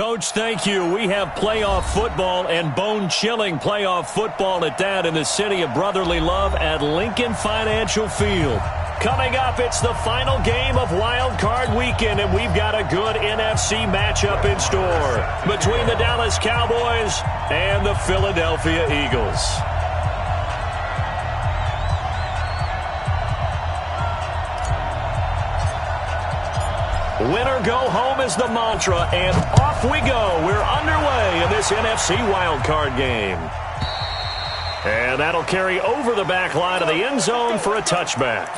Coach, thank you. We have playoff football and bone-chilling playoff football at that in the city of brotherly love at Lincoln Financial Field. Coming up, it's the final game of Wild Card Weekend, and we've got a good NFC matchup in store between the Dallas Cowboys and the Philadelphia Eagles. Winner go home is the mantra, and off we go. We're underway in this NFC wildcard game. And that'll carry over the back line of the end zone for a touchback.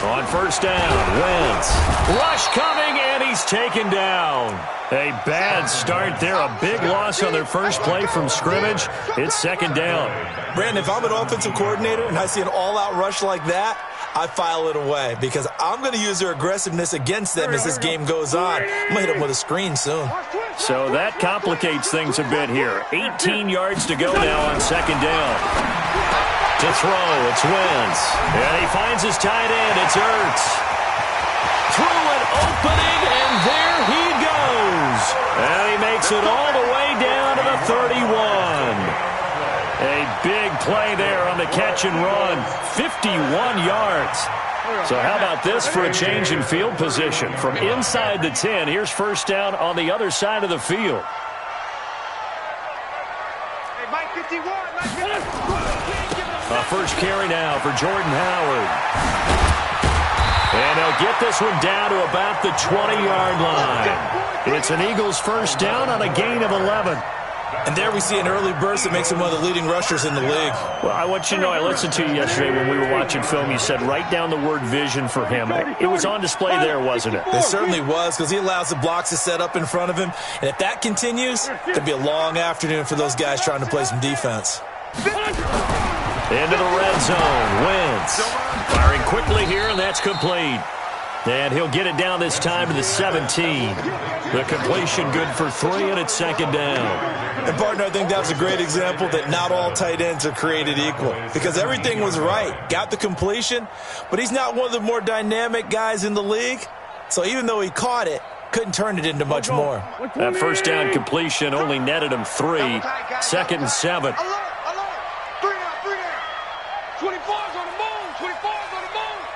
On first down, Wentz. Rush coming, and he's taken down. A bad start there. A big loss on their first play from scrimmage. It's second down. Brandon, if I'm an offensive coordinator and I see an all-out rush like that, I file it away because I'm going to use their aggressiveness against them as this game goes on. I'm going to hit them with a screen soon. So that complicates things a bit here. 18 yards to go now on second down. To throw, it's Wentz. And he finds his tight end. It's Ertz. Through an opening, and there he goes. And he makes it all the way down to the 31. A big play there on the catch and run. 51 yards. So how about this for a change in field position? From inside the 10, here's first down on the other side of the field. Hey, Mike 51, Mike 51. First carry now for Jordan Howard. And they'll get this one down to about the 20-yard line. It's an Eagles first down on a gain of 11. And there we see an early burst that makes him one of the leading rushers in the league. Well, I want you to know, I listened to you yesterday when we were watching film. You said write down the word vision for him. It was on display there, wasn't it? It certainly was, because he allows the blocks to set up in front of him. And if that continues, it could be a long afternoon for those guys trying to play some defense. Into the red zone. Wentz firing quickly here, and that's complete. And he'll get it down this time to the 17. The completion good for 3, and it's second down. And, partner, I think that was a great example that not all tight ends are created equal, because everything was right. Got the completion, but he's not one of the more dynamic guys in the league. So even though he caught it, couldn't turn it into much more. That first down completion only netted him 3. Second and 7. 24's on the move. 24's on the move.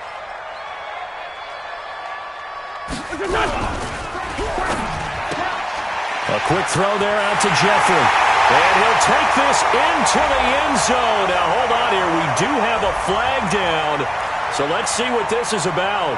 A quick throw there out to Jeffrey. And he'll take this into the end zone. Now, hold on here. We do have a flag down. So let's see what this is about.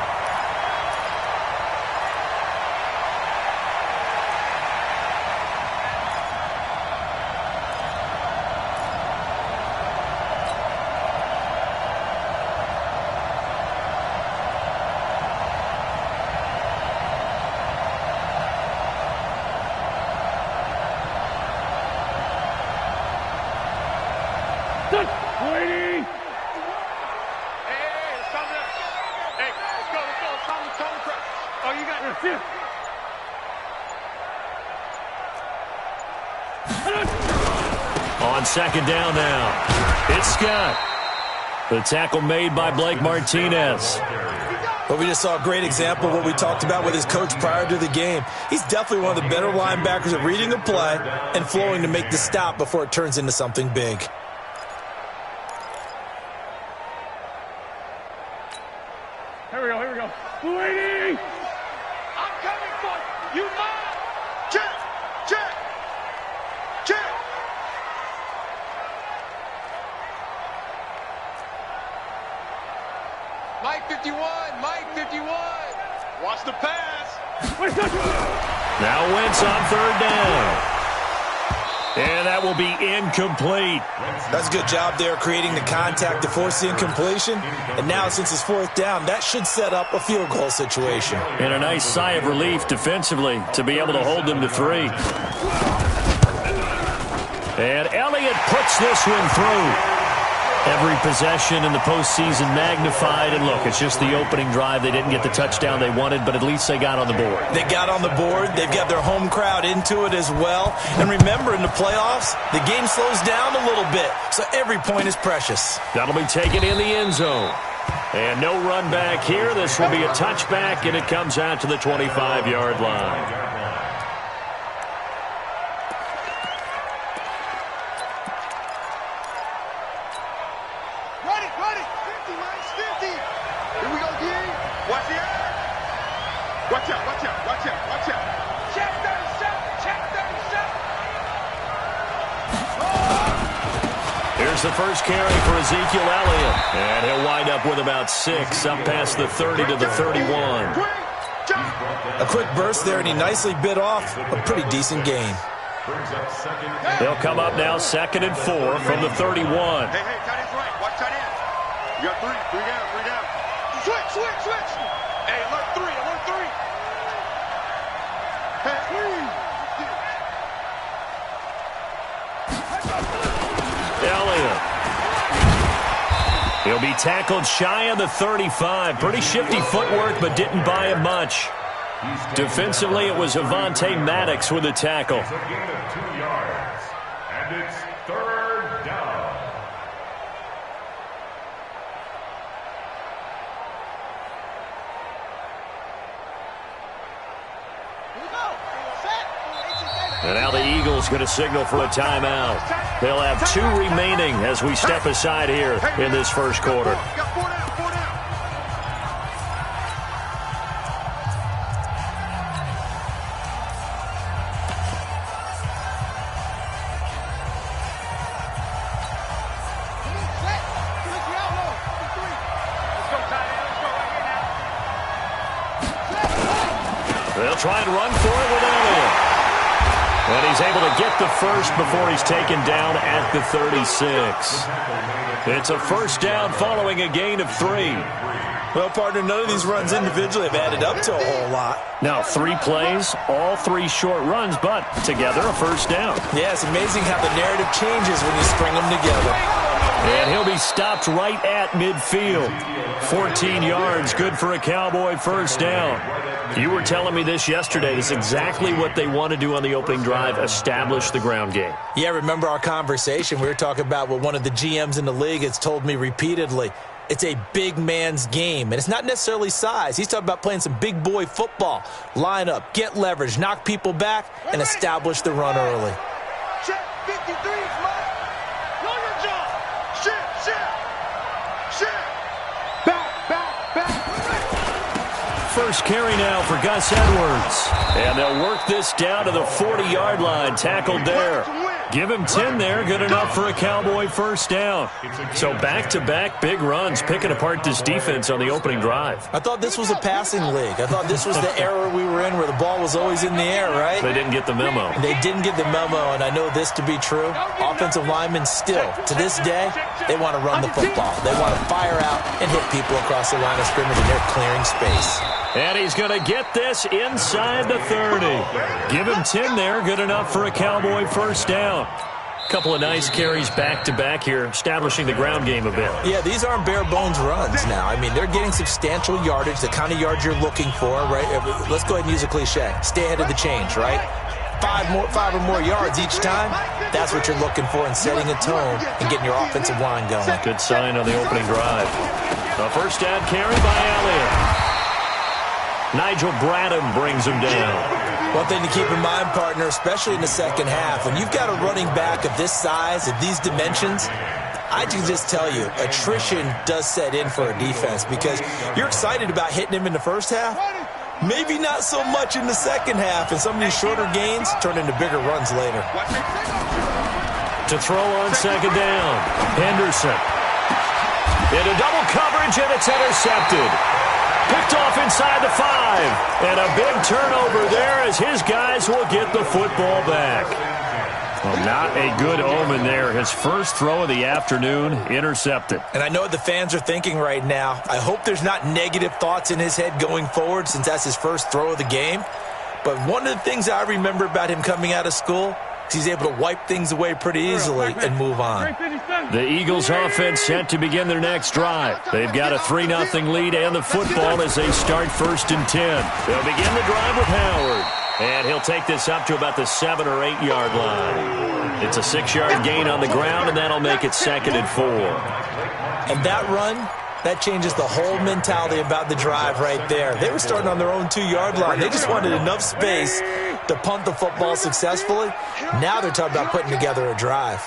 On second down now, it's Scott. The tackle made by Blake Martinez. But we just saw a great example of what we talked about with his coach prior to the game. He's definitely one of the better linebackers at reading a play and flowing to make the stop before it turns into something big. Here we go. 280! I'm coming for you. You mine! Check! Mike 51! Watch the pass! Now Wentz on third down. And that will be incomplete. That's a good job there creating the contact to force the incompletion. And now since it's fourth down, that should set up a field goal situation. And a nice sigh of relief defensively to be able to hold them to 3. And Elliott puts this one through. Every possession in the postseason magnified. And look, it's just the opening drive. They didn't get the touchdown they wanted, but at least they got on the board. They got on the board. They've got their home crowd into it as well. And remember, in the playoffs, the game slows down a little bit. So every point is precious. That'll be taken in the end zone. And no run back here. This will be a touchback, and it comes out to the 25-yard line. Here's the first carry for Ezekiel Elliott. And he'll wind up with about 6, up past the 30 to the 31. A quick burst there, and he nicely bit off a pretty decent gain. They'll come up now 2nd and 4 from the 31. Hey, tight end's right. Watch tight ends. You got 3 down. Switch. Hey, alert 3. Hey, Elliott. He'll be tackled shy of the 35. Pretty shifty footwork, but didn't buy him much. Defensively, it was Avonte Maddox with a tackle. It's a gain of 2 yards, and it's 3rd down. And now the Eagles going to signal for a timeout. They'll have 2 remaining as we step aside here in this first quarter. Got 4 down. They'll try and run for it with Elliott. And he's able to get the first before he's taken down at the 36. It's a first down following a gain of 3. Well, partner, none of these runs individually have added up to a whole lot. Now, 3 plays, all 3 short runs, but together a first down. Yeah, it's amazing how the narrative changes when you string them together. And he'll be stopped right at midfield. 14 yards, good for a Cowboy first down. You were telling me this yesterday. This is exactly what they want to do on the opening drive, establish the ground game. Yeah, remember our conversation? We were talking about what one of the GMs in the league has told me repeatedly. It's a big man's game, and it's not necessarily size. He's talking about playing some big boy football. Line up, get leverage, knock people back, and establish the run early. Check, 53 is mine. Know your job. Shit. Back. First carry now for Gus Edwards. And they'll work this down to the 40-yard line, tackled there. Give him 10 there, good enough for a Cowboy first down. So back-to-back big runs, picking apart this defense on the opening drive. I thought this was a passing league. I thought this was the era we were in where the ball was always in the air, right? They didn't get the memo. They didn't get the memo, and I know this to be true. Offensive linemen still, to this day, they want to run the football. They want to fire out and hit people across the line of scrimmage, and they're clearing space. And he's going to get this inside the 30. Give him 10 there, good enough for a Cowboy first down. Couple of nice carries back-to-back here, establishing the ground game a bit. Yeah, these aren't bare-bones runs now. I mean, they're getting substantial yardage, the kind of yards you're looking for, right? Let's go ahead and use a cliche. Stay ahead of the change, right? 5 or more yards each time, that's what you're looking for in setting a tone and getting your offensive line going. Good sign on the opening drive. A first down carry by Elliott. Nigel Bradham brings him down. One thing to keep in mind, partner, especially in the second half, when you've got a running back of this size, of these dimensions, I can just tell you, attrition does set in for a defense because you're excited about hitting him in the first half. Maybe not so much in the second half, and some of these shorter gains turn into bigger runs later. To throw on second down, Henderson. Into double coverage, and it's intercepted. Picked off inside the 5. And a big turnover there as his guys will get the football back. Well, not a good omen there. His first throw of the afternoon, intercepted. And I know what the fans are thinking right now. I hope there's not negative thoughts in his head going forward since that's his first throw of the game. But one of the things I remember about him coming out of school, He's able to wipe things away pretty easily and move on. The Eagles offense set to begin their next drive. They've got a 3-0 lead and the football as they start 1st and 10. They'll begin the drive with Howard. And he'll take this up to about the 7 or 8 yard line. It's a 6-yard gain on the ground, and that'll make it 2nd and 4. And that run, that changes the whole mentality about the drive right there. They were starting on their own 2-yard line. They just wanted enough space to punt the football successfully. Now they're talking about putting together a drive.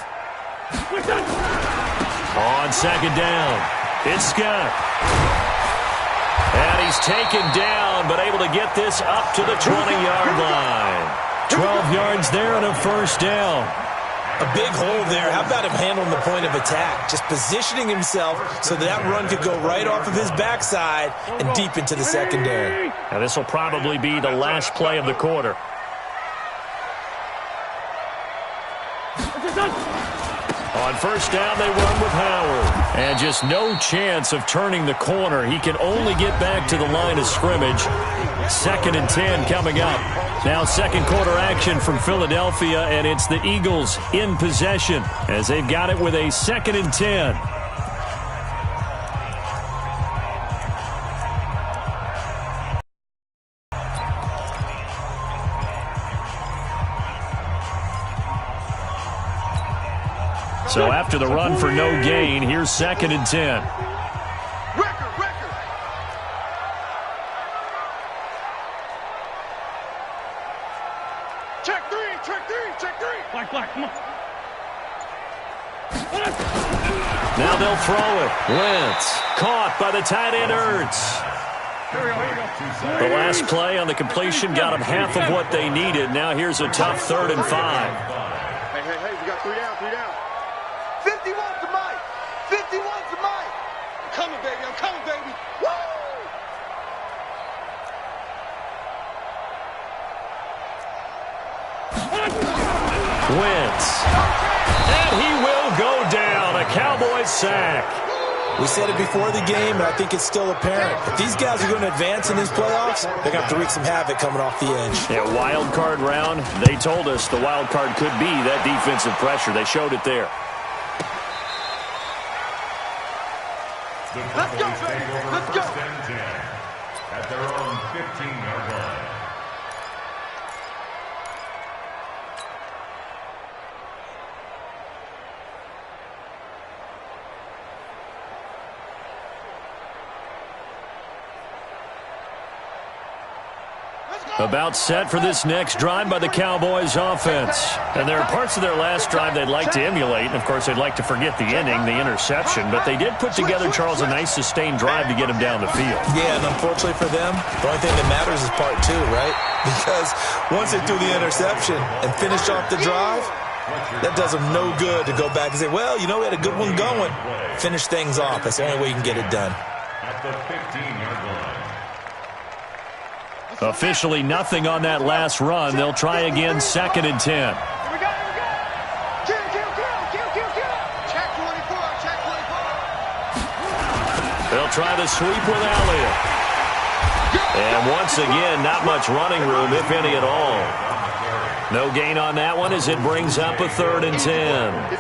On 2nd down, it's Scott. And he's taken down, but able to get this up to the 20-yard line. 12 yards there and a 1st down. A big hole there. How about him handling the point of attack? Just positioning himself so that run could go right off of his backside and deep into the secondary. Now this will probably be the last play of the quarter. On 1st down, they run with Howard. And just no chance of turning the corner. He can only get back to the line of scrimmage. 2nd and 10 coming up. Now 2nd quarter action from Philadelphia, and it's the Eagles in possession as they've got it with a 2nd and 10. So after the run for no gain, here's 2nd and 10. Check three. Black, come on. Now they'll throw it. Lentz caught by the tight end Ertz. The last play on the completion got them half of what they needed. Now here's a tough 3rd and 5. Hey, we got 3 down. 51 to Mike. I'm coming, baby. Woo! Wentz. And he will go down. A Cowboys sack. We said it before the game, and I think it's still apparent. If these guys are going to advance in these playoffs, they're going to have to wreak some havoc coming off the edge. Yeah, wild card round. They told us the wild card could be that defensive pressure. They showed it there. Let's go, baby. Let's go. At their own 15-yard line. About set for this next drive by the Cowboys offense. And there are parts of their last drive they'd like to emulate. And, of course, they'd like to forget the ending, the interception. But they did put together, Charles, a nice sustained drive to get him down the field. Yeah, and unfortunately for them, the only thing that matters is part 2, right? Because once they threw the interception and finished off the drive, that does them no good to go back and say, well, you know, we had a good one going. Finish things off. That's the only way you can get it done. At the 15-yard line. Officially nothing on that last run. They'll try again, 2nd and 10. Here we go. Kill. Check 24. They'll try the sweep with Elliott. And once again, not much running room, if any at all. No gain on that one as it brings up a 3rd and 10.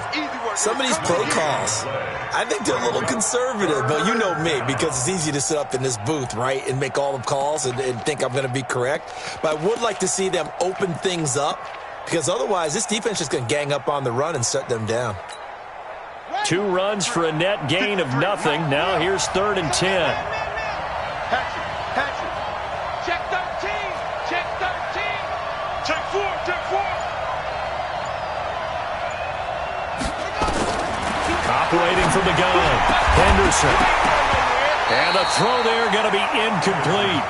Some of these play calls, I think they're a little conservative, but you know me, because it's easy to sit up in this booth, right, and make all the calls and think I'm going to be correct. But I would like to see them open things up, because otherwise this defense is going to gang up on the run and shut them down. 2 runs for a net gain of nothing. Now here's 3rd and 10. Patrick. Check 13. Check 4. Operating from the gun, Henderson. And the throw there going to be incomplete.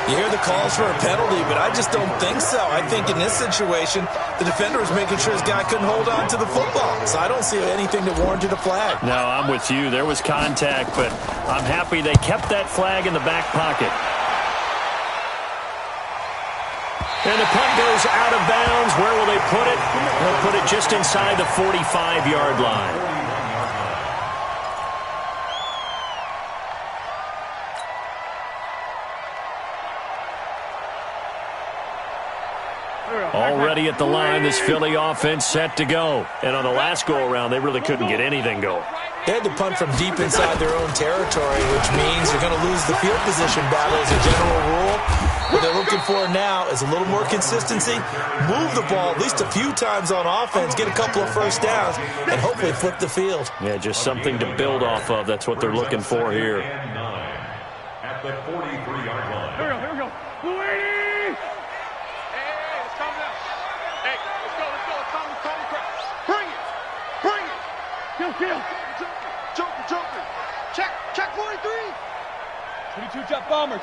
You hear the calls for a penalty, but I just don't think so. I think in this situation, the defender was making sure his guy couldn't hold on to the football. So I don't see anything that warranted a flag. No, I'm with you. There was contact, but I'm happy they kept that flag in the back pocket. And the punt goes out of bounds. Where will they put it? They'll put it just inside the 45-yard line. Already at the line, this Philly offense set to go. And on the last go-around, they really couldn't get anything going. They had to punt from deep inside their own territory, which means they're going to lose the field position battle as a general rule. What they're looking for now is a little more consistency, move the ball at least a few times on offense, get a couple of first downs, and hopefully flip the field. Yeah, just something to build off of. That's what they're looking for here. At the 43-yard line. Here we go. Hey, let's calm down. Hey, let's go. It's calm the crowd. Bring it. Kill. Jumping. Check 43. 22 jet bomber.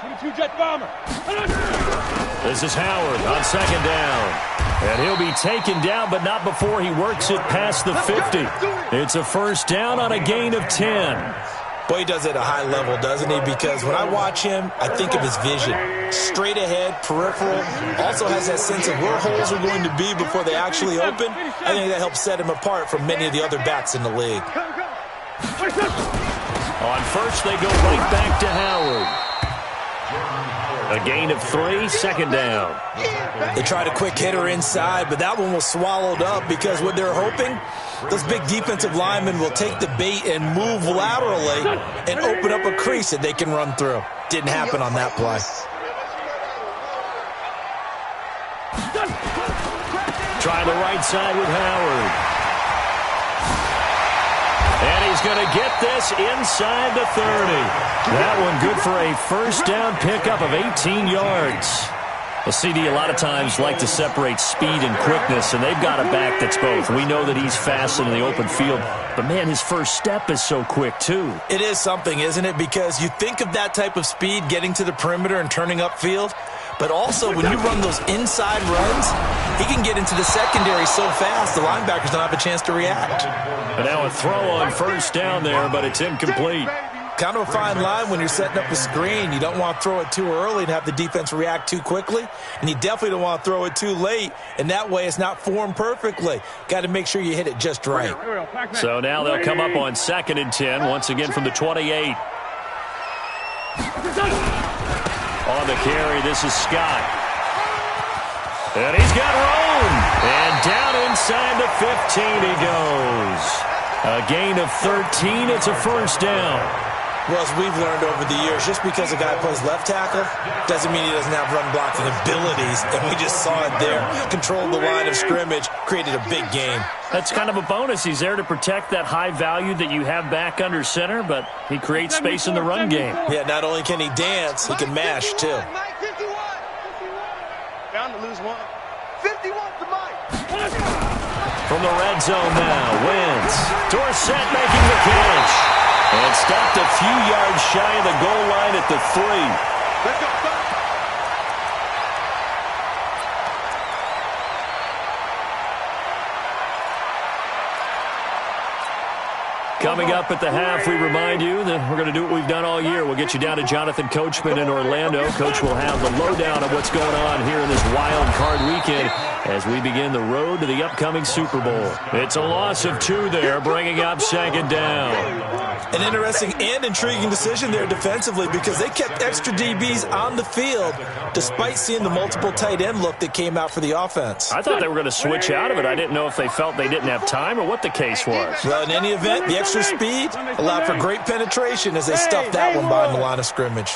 This is Howard on second down. And he'll be taken down, but not before he works it past the 50. It's a first down on a gain of 10. Boy, he does it at a high level, doesn't he? Because when I watch him, I think of his vision. Straight ahead, peripheral. Also has that sense of where holes are going to be before they actually open. I think that helps set him apart from many of the other backs in the league. On first, they go right back to Howard. A gain of 3, second down. They tried a quick hitter inside, but that one was swallowed up because what they're hoping, those big defensive linemen will take the bait and move laterally and open up a crease that they can run through. Didn't happen on that play. Try the right side with Howard. And he's going to get this inside the 30. That one good for a first down pickup of 18 yards. Well, CD, a lot of times like to separate speed and quickness, and they've got a back that's both. We know that he's fast in the open field, but, man, his first step is so quick, too. It is something, isn't it? Because you think of that type of speed getting to the perimeter and turning upfield, but also when you run those inside runs, he can get into the secondary so fast the linebackers don't have a chance to react. And now a throw on first down there, but it's incomplete. Kind of a fine line when you're setting up a screen. You don't want to throw it too early and have the defense react too quickly, and you definitely don't want to throw it too late, and that way it's not formed perfectly. Got to make sure you hit it just right. So now they'll come up on 2nd and 10, once again from the 28. On the carry, this is Scott. And he's got room. And down inside the 15 he goes. A gain of 13, it's a first down. Well, as we've learned over the years, just because a guy plays left tackle doesn't mean he doesn't have run blocking abilities, and we just saw it there. Controlled the line of scrimmage, created a big game. That's kind of a bonus. He's there to protect that high value that you have back under center, but he creates space in the run game. Yeah, not only can he dance, he can mash, too. Down to lose one. 51 to Mike. From the red zone now, Wentz. Dorsett making the catch. And stopped a few yards shy of the goal line at the 3. Let's go. Coming up at the half, we remind you that we're going to do what we've done all year. We'll get you down to Jonathan Coachman in Orlando. Coach will have the lowdown of what's going on here in this wild card weekend as we begin the road to the upcoming Super Bowl. It's a loss of 2 there, bringing up 2nd down. An interesting and intriguing decision there defensively because they kept extra DBs on the field despite seeing the multiple tight end look that came out for the offense. I thought they were going to switch out of it. I didn't know if they felt they didn't have time or what the case was. Well, in any event, the extra speed allowed for great penetration as they stuffed that one behind the line of scrimmage.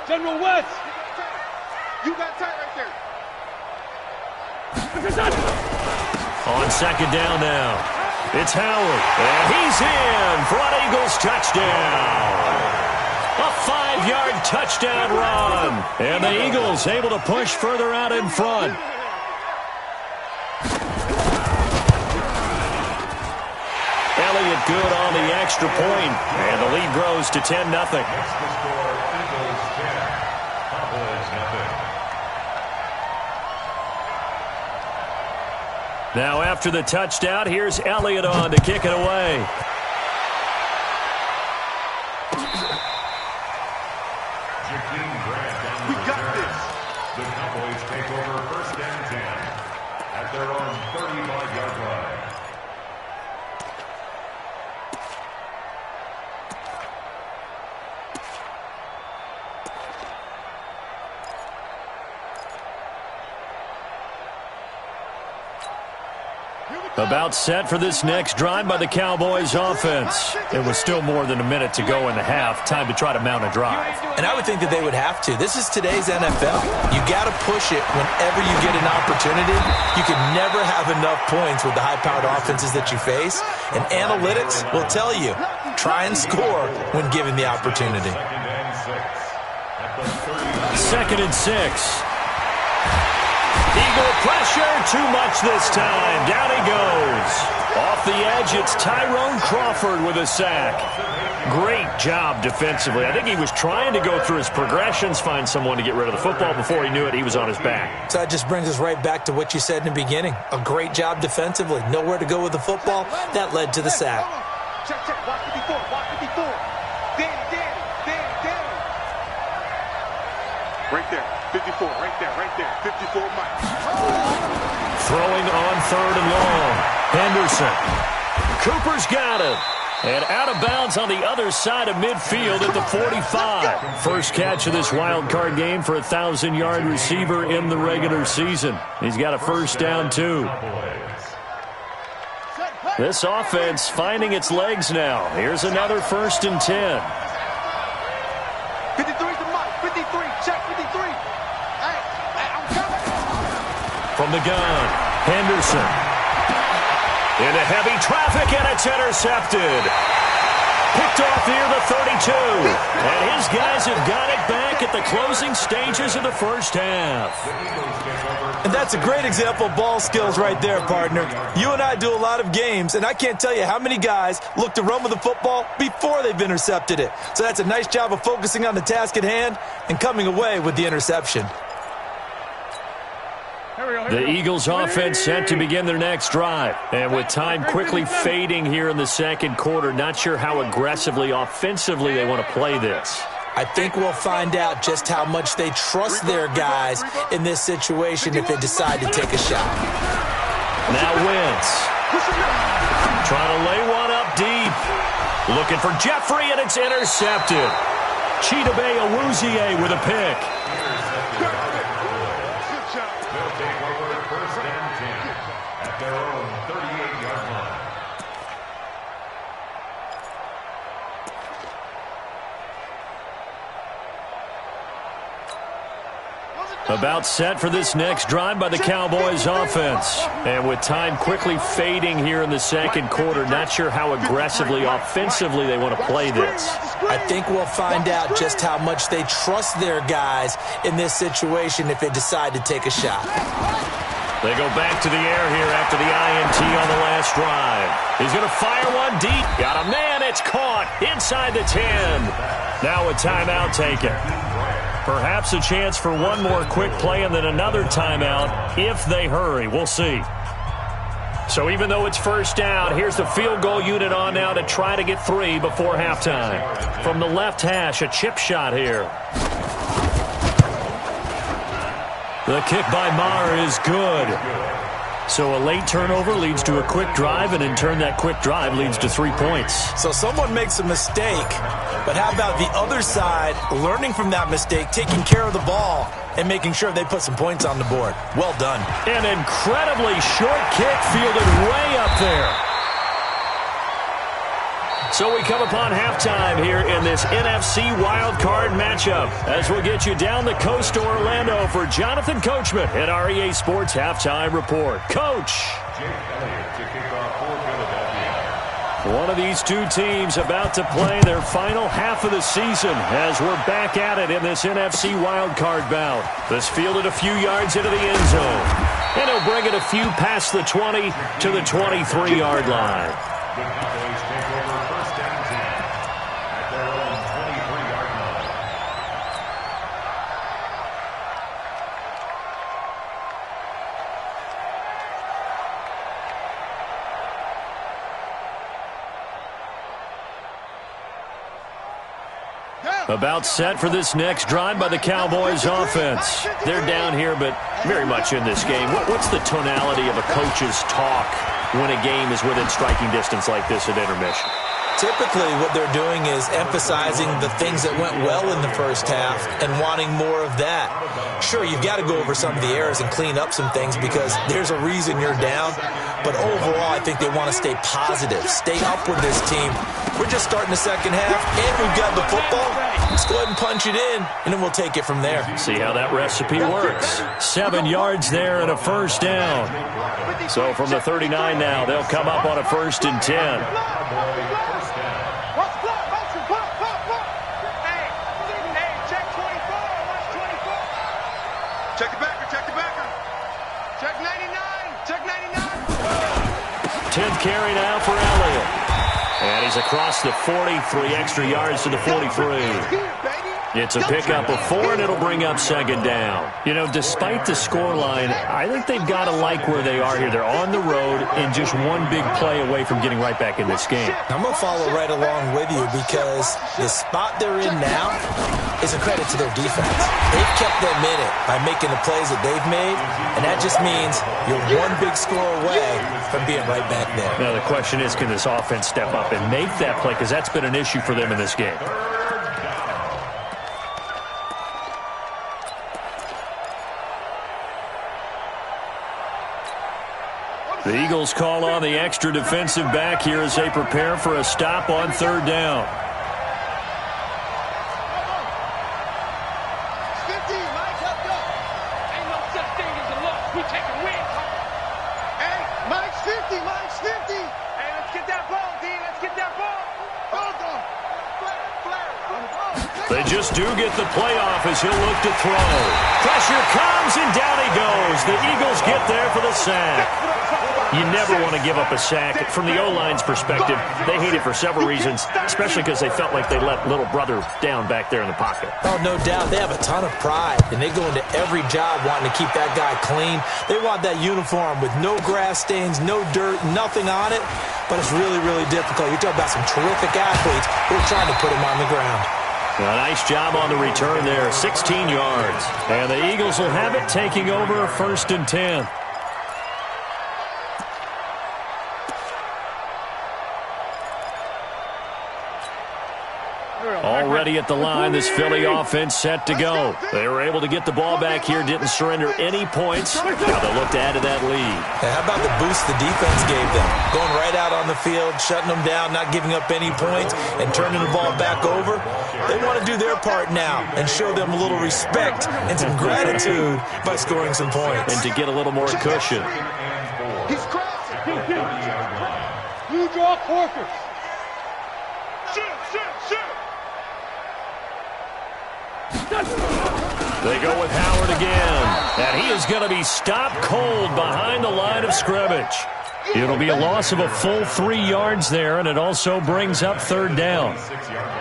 General West. You got tight right there. On 2nd down now. It's Howard, and he's in for an Eagles touchdown. A 5-yard touchdown run, and the Eagles able to push further out in front. Elliott good on the extra point, and the lead grows to 10-0. Now after the touchdown, here's Elliott on to kick it away. We got this. The Cowboys take over 1st and 10 at their own 35-yard line. About set for this next drive by the Cowboys offense. It was still more than a minute to go in the half. Time to try to mount a drive. And I would think that they would have to. This is today's NFL. You got to push it whenever you get an opportunity. You can never have enough points with the high-powered offenses that you face. And analytics will tell you, try and score when given the opportunity. 2nd and 6. Eagle pressure, too much this time. Down he goes. Off the edge, it's Tyrone Crawford with a sack. Great job defensively. I think he was trying to go through his progressions, find someone to get rid of the football. Before he knew it, he was on his back. So that just brings us right back to what you said in the beginning. A great job defensively. Nowhere to go with the football. That led to the sack. Check, watch 54, watch 54. Danny. Right there, 54, right there, 54 Mike. Throwing on 3rd and long. Henderson. Cooper's got it. And out of bounds on the other side of midfield at the 45. First catch of this wild card game for a 1,000-yard receiver in the regular season. He's got a first down, too. This offense finding its legs now. Here's another 1st and 10. 53 to Mike, 53, check 53. Hey, I'm coming. From the gun, Henderson. Into heavy traffic, and it's intercepted. Picked off near the 32. And his guys have got it back at the closing stages of the first half. And that's a great example of ball skills right there, partner. You and I do a lot of games, and I can't tell you how many guys look to run with the football before they've intercepted it. So that's a nice job of focusing on the task at hand and coming away with the interception. The Eagles offense set to begin their next drive. And with time quickly fading here in the second quarter, not sure how aggressively, offensively they want to play this. I think we'll find out just how much they trust their guys in this situation if they decide to take a shot. Now Wentz. Trying to lay one up deep. Looking for Jeffrey, and it's intercepted. Chidobe Awuzie with a pick. About set for this next drive by the Cowboys offense. And with time quickly fading here in the second quarter, not sure how aggressively, offensively they want to play this. I think we'll find out just how much they trust their guys in this situation if they decide to take a shot. They go back to the air here after the INT on the last drive. He's going to fire one deep. Got a man. It's caught inside the 10. Now a timeout taken. Perhaps a chance for one more quick play and then another timeout if they hurry. We'll see. So even though it's first down, here's the field goal unit on now to try to get 3 before halftime. From the left hash, a chip shot here. The kick by Maher is good. So a late turnover leads to a quick drive, and in turn that quick drive leads to 3 points. So someone makes a mistake, but how about the other side learning from that mistake, taking care of the ball, and making sure they put some points on the board? Well done. An incredibly short kick fielded way up there. So we come upon halftime here in this NFC wildcard matchup as we'll get you down the coast to Orlando for Jonathan Coachman at our EA Sports Halftime Report. Coach. One of these two teams about to play their final half of the season as we're back at it in this NFC wildcard bout. This fielded a few yards into the end zone. And he'll bring it a few past the 20 to the 23-yard line. About set for this next drive by the Cowboys offense. They're down here, but very much in this game. What's the tonality of a coach's talk when a game is within striking distance like this at intermission? Typically, what they're doing is emphasizing the things that went well in the first half and wanting more of that. Sure, you've got to go over some of the errors and clean up some things because there's a reason you're down. But overall, I think they want to stay positive, stay up with this team. We're just starting the second half, and we've got the football. Let's go ahead and punch it in, and then we'll take it from there. See how that recipe works. 7 yards there and a first down. So from the 39 now, they'll come up on a 1st and 10. Check the backer, check the backer. Check 99, check 99. 10th carry now for Elliott. And he's across the 40, 3 extra yards to the 43. It's a pickup of 4, and it'll bring up 2nd down. You know, despite the scoreline, I think they've got to like where they are here. They're on the road and just one big play away from getting right back in this game. I'm going to follow right along with you because the spot they're in now is a credit to their defense. They've kept them in it by making the plays that they've made, and that just means you're one big score away from being right back there. Now, the question is, can this offense step up and make that play? Because that's been an issue for them in this game. The Eagles call on the extra defensive back here as they prepare for a stop on 3rd down. 50, Mike, let's go. Ain't no such thing as a loss. We take a win. Hey, Mike's 50, Mike's 50. Hey, let's get that ball, D. Let's get that ball. They just do get the playoff as he'll look to throw. Pressure comes, and down he goes. The Eagles get there for the sack. You never want to give up a sack. From the O-line's perspective, they hate it for several reasons, especially because they felt like they let little brother down back there in the pocket. Oh, no doubt. They have a ton of pride, and they go into every job wanting to keep that guy clean. They want that uniform with no grass stains, no dirt, nothing on it, but it's really, really difficult. You're talking about some terrific athletes who are trying to put him on the ground. A nice job on the return there, 16 yards. And the Eagles will have it, taking over a 1st and 10. Already at the line, this Philly offense set to go. They were able to get the ball back here, didn't surrender any points. Now they look to add to that lead. Hey, how about the boost the defense gave them? Going right out on the field, shutting them down, not giving up any points, and turning the ball back over. They want to do their part now and show them a little respect and some gratitude by scoring some points. And to get a little more cushion. He's crossing. You draw corkers. Shoot, shoot, shoot. They go with Howard again, and he is going to be stopped cold behind the line of scrimmage. It'll be a loss of a full 3 yards there, and it also brings up 3rd down.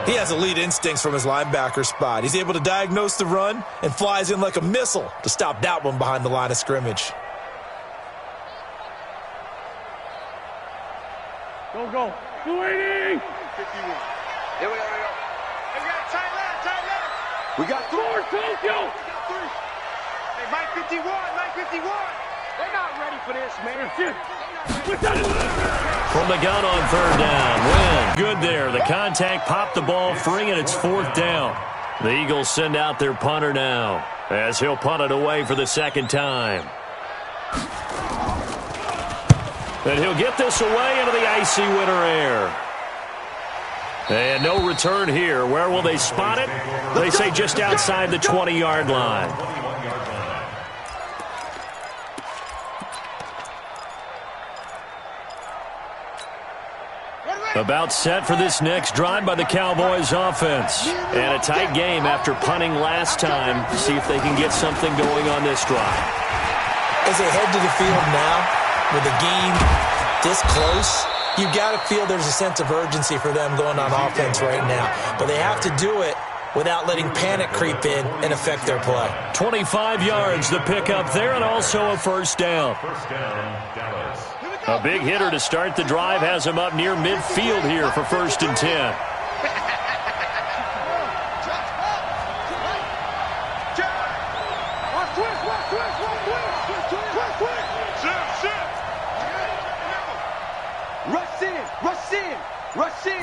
He has elite instincts from his linebacker spot. He's able to diagnose the run and flies in like a missile to stop that one behind the line of scrimmage. Go. 280. 51. Here we go. We got tight left. We got 4, Tokyo. Hey, Mike 51, Mike 51. They're not ready for this, man. From the gun on 3rd down. Win. Good there. The contact popped the ball free, and it's 4th down. The Eagles send out their punter now as he'll punt it away for the 2nd time. And he'll get this away into the icy winter air. And no return here. Where will they spot it? They say just outside the 20-yard line. About set for this next drive by the Cowboys offense. And a tight game after punting last time. See if they can get something going on this drive. As they head to the field now, with the game this close, you've got to feel there's a sense of urgency for them going on offense right now. But they have to do it without letting panic creep in and affect their play. 25 yards, the pickup there, and also a 1st down. Dallas. A big hitter to start the drive has him up near midfield here for 1st and 10. Rush in.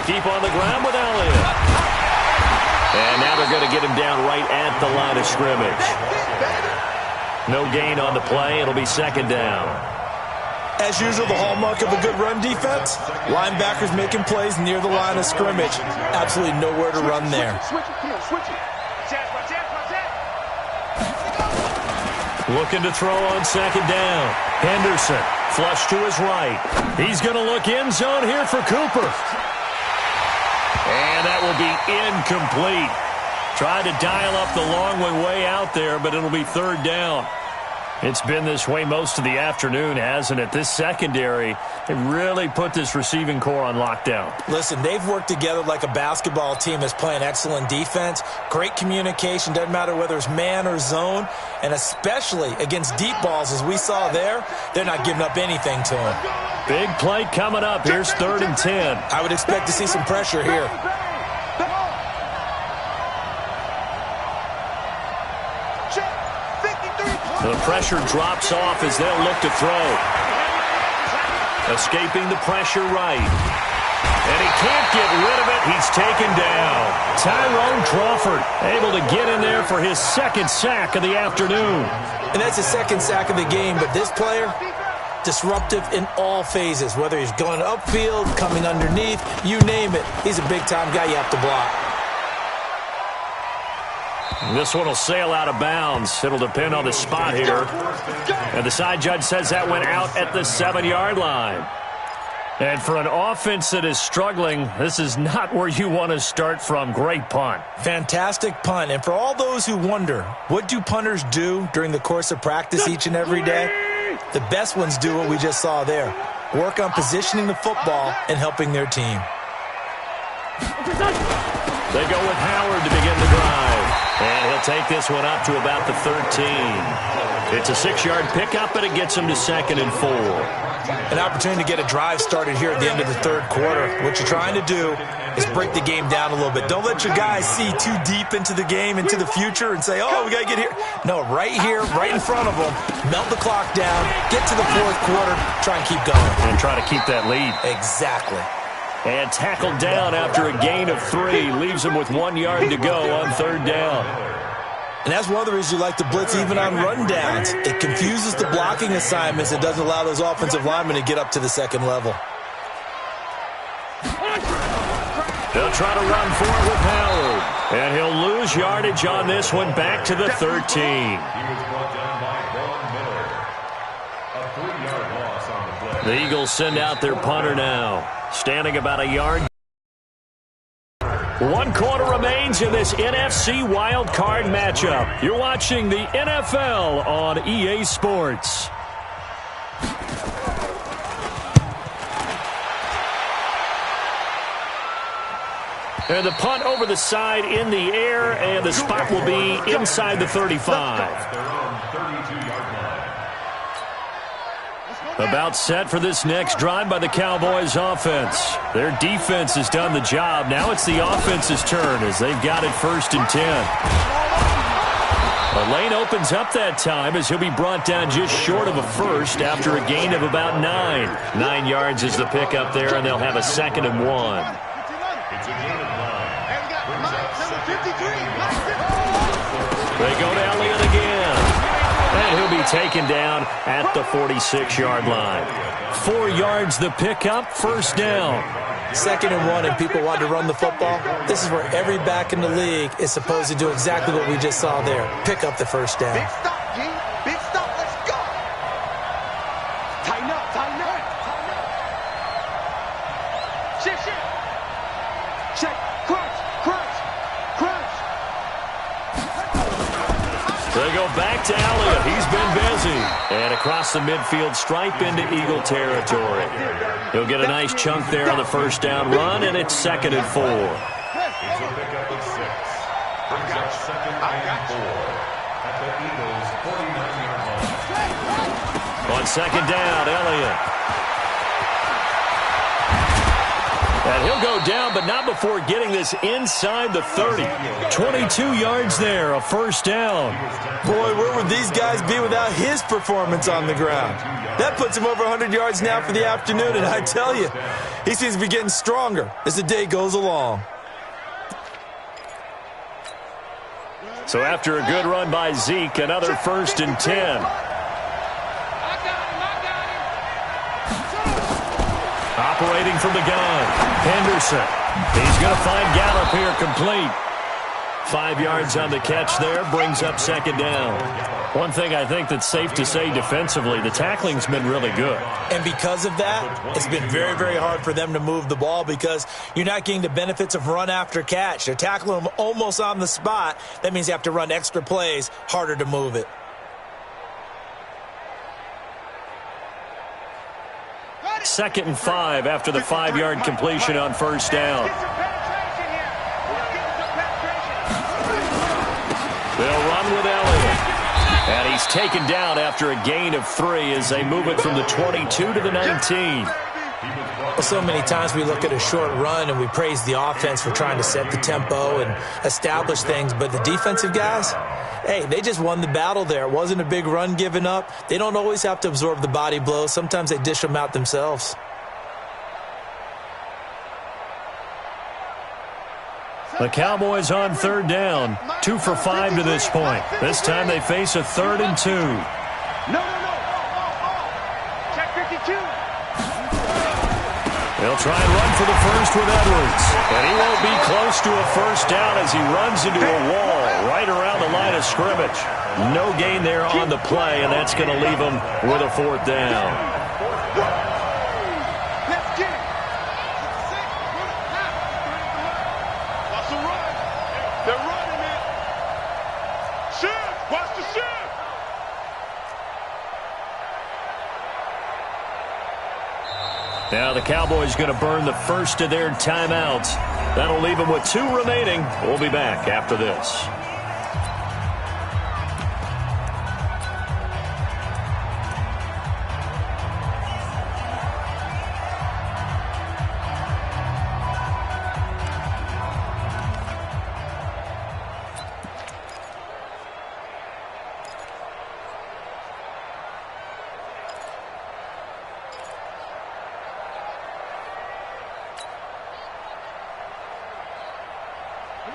keep on the ground with Elliott. And now they're going to get him down right at the line of scrimmage. No gain on the play. It'll be second down. As usual, the hallmark of a good run defense, linebackers making plays near the line of scrimmage. Absolutely nowhere to run there. Looking to throw on second down. Henderson, flush to his right. He's going to look end zone here for Cooper. And that will be incomplete. Tried to dial up the long way out there, but it'll be third down. It's been this way most of the afternoon, hasn't it? This secondary, they really put this receiving core on lockdown. Listen, they've worked together like a basketball team that's playing excellent defense. Great communication, doesn't matter whether it's man or zone. And especially against deep balls, as we saw there, they're not giving up anything to them. Big play coming up. Here's 3rd and 10. I would expect to see some pressure here. The pressure drops off as they'll look to throw. Escaping the pressure right. And he can't get rid of it. He's taken down. Tyrone Crawford able to get in there for his second sack of the afternoon. And that's his second sack of the game. But this player, disruptive in all phases. Whether he's going upfield, coming underneath, you name it. He's a big-time guy you have to block. This one will sail out of bounds. It'll depend on the spot here. And the side judge says that went out at the 7-yard line. And for an offense that is struggling, this is not where you want to start from. Great punt. Fantastic punt. And for all those who wonder, what do punters do during the course of practice each and every day? The best ones do what we just saw there. Work on positioning the football and helping their team. They go with Howard to begin the drive. And he'll take this one up to about the 13. It's a 6-yard pickup, but it gets him to 2nd and 4. An opportunity to get a drive started here at the end of the third quarter. What you're trying to do is break the game down a little bit. Don't let your guys see too deep into the game, into the future, and say, oh, we got to get here. No, right here, right in front of them, melt the clock down, get to the fourth quarter, try and keep going. And try to keep that lead. Exactly. And tackled down after a gain of 3. Leaves him with 1 yard to go on 3rd down. And that's one of the reasons you like to blitz even on rundowns. It confuses the blocking assignments. It doesn't allow those offensive linemen to get up to the second level. They'll try to run for it with Howard. And he'll lose yardage on this one back to the 13. He was brought down by Vaughn Miller. A 3-yard loss on the play. The Eagles send out their punter now. Standing about a yard. 1 quarter remains in this NFC wild card matchup. You're watching the NFL on EA Sports. And the punt over the side in the air, and the spot will be inside the 35. About set for this next drive by the Cowboys offense. Their defense has done the job. Now it's the offense's turn as they've got it 1st and 10. A lane opens up that time as he'll be brought down just short of a first after a gain of about 9. 9 yards is the pickup there, and they'll have a 2nd and 1. They go to Elliott again. And he'll be taken down at the 46-yard line. 4 yards the pickup, 1st down. 2nd and 1 and people want to run the football. This is where every back in the league is supposed to do exactly what we just saw there. Pick up the 1st down. Big stop, G. Big stop. Let's go. Tighten up, tighten up. Shift, shift. Check. Crunch, crunch, crunch. They go back to Elliott. He's been busy. And across the midfield stripe into Eagle territory. He'll get a nice chunk there on the 1st down run, and it's 2nd and 4. It's a pickup of 6. Brings up 2nd and 4 at the Eagles' 49-yard line. On 2nd down, Elliott. And he'll go down, but not before getting this inside the 30. 22 yards there, a first down. Boy, where would these guys be without his performance on the ground? That puts him over 100 yards now for the afternoon, and I tell you, he seems to be getting stronger as the day goes along. So after a good run by Zeke, another 1st and 10. Operating from the gun, Henderson. He's going to find Gallup here complete. 5 yards on the catch there, brings up 2nd down. One thing I think that's safe to say defensively, the tackling's been really good. And because of that, it's been very, very hard for them to move the ball because you're not getting the benefits of run after catch. They're tackling them almost on the spot. That means you have to run extra plays, harder to move it. Second and 5 after the 5-yard completion on 1st down. They'll run with Elliott. And he's taken down after a gain of 3 as they move it from the 22 to the 19. Well, so many times we look at a short run and we praise the offense for trying to set the tempo and establish things, but the defensive guys, hey, they just won the battle there. It wasn't a big run given up. They don't always have to absorb the body blows. Sometimes they dish them out themselves. The Cowboys on 3rd down, 2 for 5 to this point. This time they face a 3rd and 2. No. Check 52. They'll try and run for the first with Edwards. And he won't be close to a first down as he runs into a wall right around the line of scrimmage. No gain there on the play, and that's going to leave him with a 4th down. Let's get it. Watch the run. They're running it. Shift. Watch the shift. Now the Cowboys going to burn the first of their timeouts. That'll leave them with 2 remaining. We'll be back after this.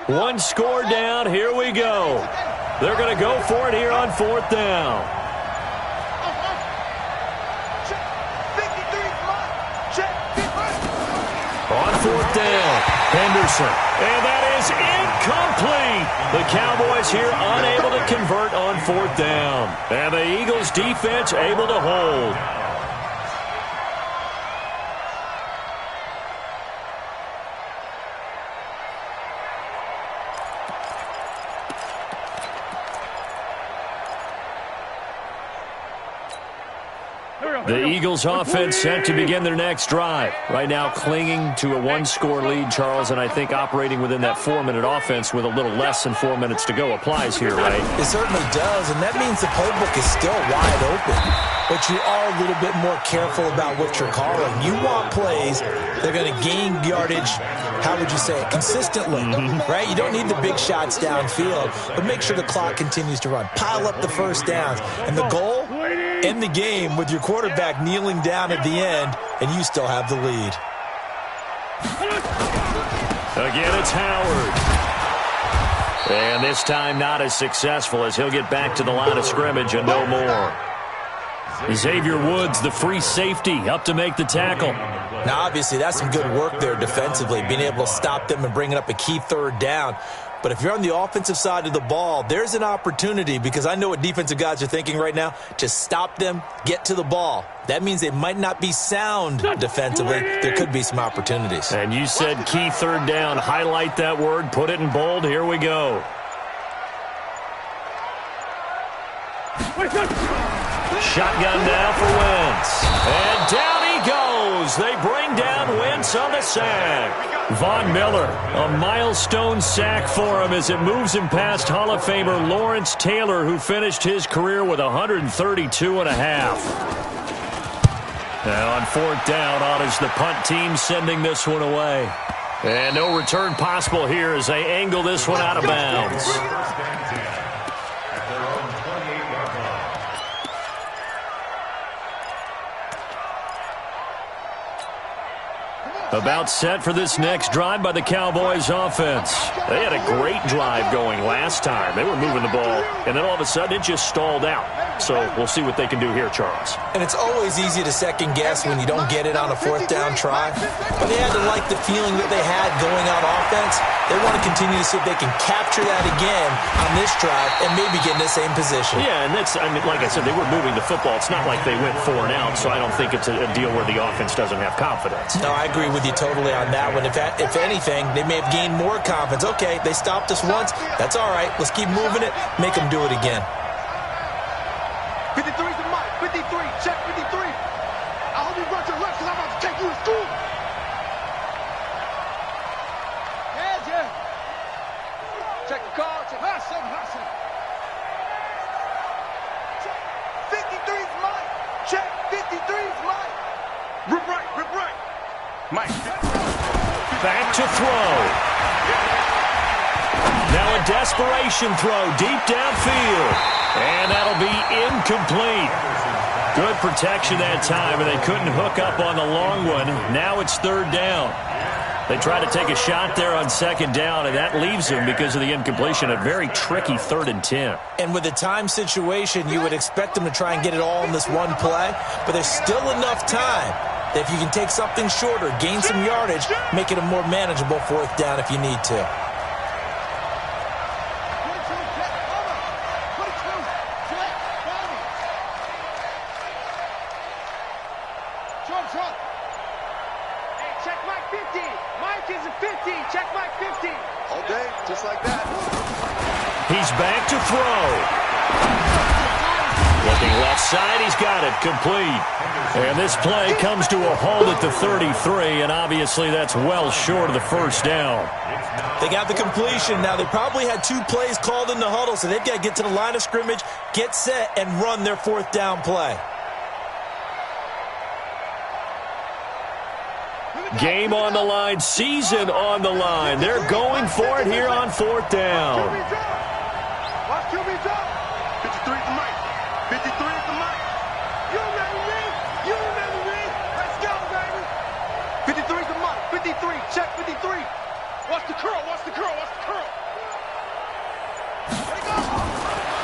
One score down. Here we go. They're going to go for it here on 4th down. On 4th down, Henderson. And that is incomplete. The Cowboys here unable to convert on 4th down. And the Eagles defense able to hold. The Eagles offense set to begin their next drive. Right now clinging to a 1-score lead, Charles, and I think operating within that 4-minute offense with a little less than 4 minutes to go applies here, right? It certainly does, and that means the playbook is still wide open. But you are a little bit more careful about what you're calling. You want plays that are going to gain yardage, how would you say it, consistently, right? You don't need the big shots downfield, but make sure the clock continues to run. Pile up the first downs. And the goal, end the game with your quarterback kneeling down at the end, and you still have the lead. Again, it's Howard. And this time not as successful as he'll get back to the line of scrimmage and no more. Xavier Woods, the free safety, up to make the tackle. Now, obviously, that's some good work there defensively, being able to stop them and bringing up a key 3rd down. But if you're on the offensive side of the ball, there's an opportunity, because I know what defensive guys are thinking right now, to stop them, get to the ball. That means they might not be sound defensively. There could be some opportunities. And you said key 3rd down. Highlight that word. Put it in bold. Here we go. Shotgun now for Wentz. And down he goes. They bring down Wentz on the sack. Von Miller, a milestone sack for him as it moves him past Hall of Famer Lawrence Taylor, who finished his career with 132 and a half. Now on fourth down, on is the punt team sending this one away. And no return possible here as they angle this one out of bounds. First and 10 at their own 28-yard line. About set for this next drive by the Cowboys offense. They had a great drive going last time. They were moving the ball, and then all of a sudden it just stalled out. So we'll see what they can do here, Charles. And it's always easy to second guess when you don't get it on a fourth down try. But they had to like the feeling that they had going on offense. They want to continue to see if they can capture that again on this drive and maybe get in the same position. Yeah, and that's, I mean, like I said, they were moving the football. It's not like they went 4 and out, so I don't think it's a deal where the offense doesn't have confidence. No, I agree with you totally on that one. If anything, they may have gained more confidence. Okay, they stopped us once. That's all right. Let's keep moving it. Make them do it again. 53's the mic. 53. Check 53. I hope you brought your left because I'm about to take you to school. Yeah. Check the call. Check. Hustle. 53's mic. Check 53's mic. Rip right. Mike. Back to throw. Now a desperation throw deep downfield. And that'll be incomplete. Good protection that time, and they couldn't hook up on the long one. Now it's third down. They try to take a shot there on second down, and that leaves them, because of the incompletion, a very tricky 3rd and 10. And with the time situation, you would expect them to try and get it all in this one play, but there's still enough time that if you can take something shorter, gain some yardage, make it a more manageable fourth down if you need to. Hey, check Mike 50. Mike is a 50. Check Mike 50. All day, just like that. He's back to throw. Looking left side, he's got it, complete. And this play comes to a halt at the 33, and obviously that's well short of the first down. They got the completion. Now, they probably had 2 plays called in the huddle, so they've got to get to the line of scrimmage, get set, and run their fourth down play. Game on the line, season on the line. They're going for it here on fourth down. Watch QB drop. 53 is the mic. 53 is the mic. You remember me. Let's go, baby. 53 is the mic. 53. Check 53. Watch the curl. There you go.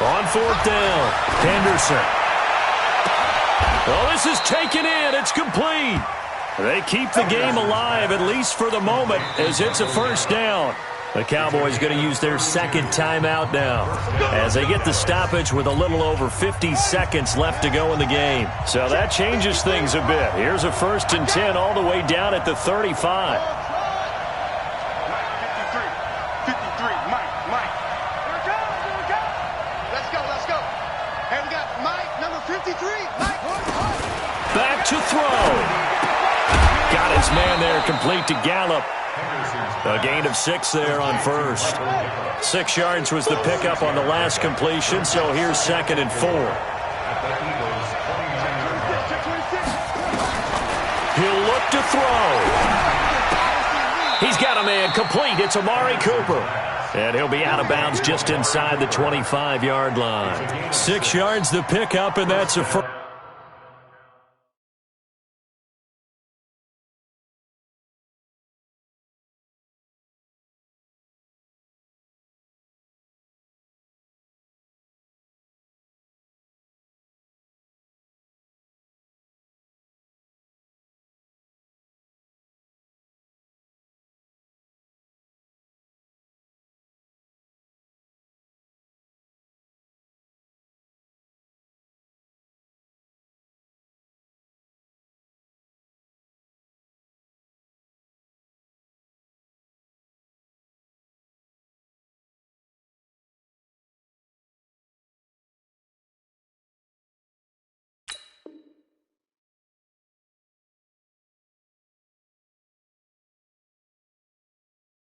On fourth down, Henderson. Well, this is taken in. It's complete. They keep the game alive, at least for the moment, as it's a first down. The Cowboys going to use their second timeout now as they get the stoppage with a little over 50 seconds left to go in the game. So that changes things a bit. Here's a 1st and 10 all the way down at the 35. 53. Mike. Here we go. Let's go. Hey, we got Mike, number 53. Mike. Back to throw. Got his man there, complete to Gallup. A gain of 6 there on first. 6 yards was the pickup on the last completion, so here's 2nd and 4. He'll look to throw. He's got a man complete. It's Amari Cooper. And he'll be out of bounds just inside the 25-yard line. 6 yards the pickup, and that's a first.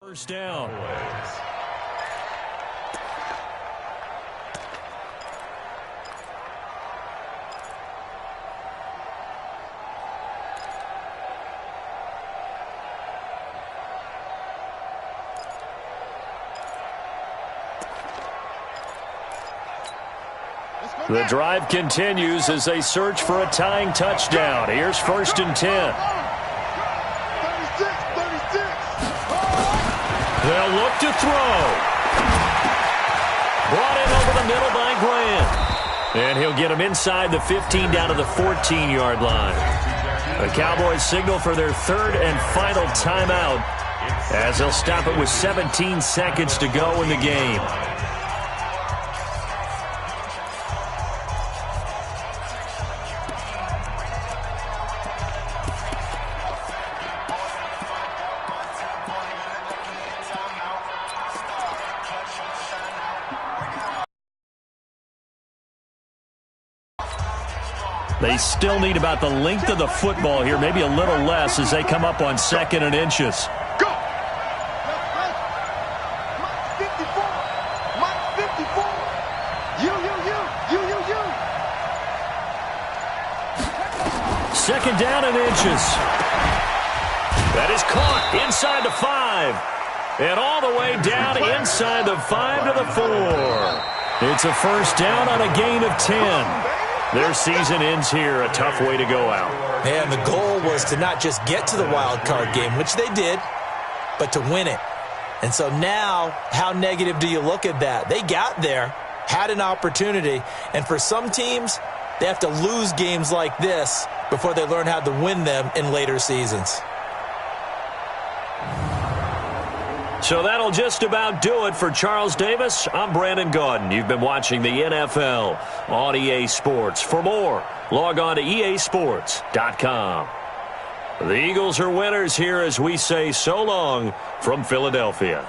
First down. The drive continues as they search for a tying touchdown. Here's 1st and 10. 36. They'll look to throw. Brought in over the middle by Grant. And he'll get him inside the 15 down to the 14-yard line. The Cowboys signal for their 3rd and final timeout as they'll stop it with 17 seconds to go in the game. They still need about the length of the football here, maybe a little less as they come up on 2nd and inches. Go! Mike 54! Mike 54! You! 2nd down and inches. That is caught inside the 5. And all the way down inside the 5 to the 4. It's a 1st down on a gain of 10. Their season ends here, a tough way to go out. And the goal was to not just get to the wild card game, which they did, but to win it. And so now, how negative do you look at that? They got there, had an opportunity, and for some teams, they have to lose games like this before they learn how to win them in later seasons. So that'll just about do it for Charles Davis. I'm Brandon Gaudin. You've been watching the NFL on EA Sports. For more, log on to easports.com. The Eagles are winners here as we say so long from Philadelphia.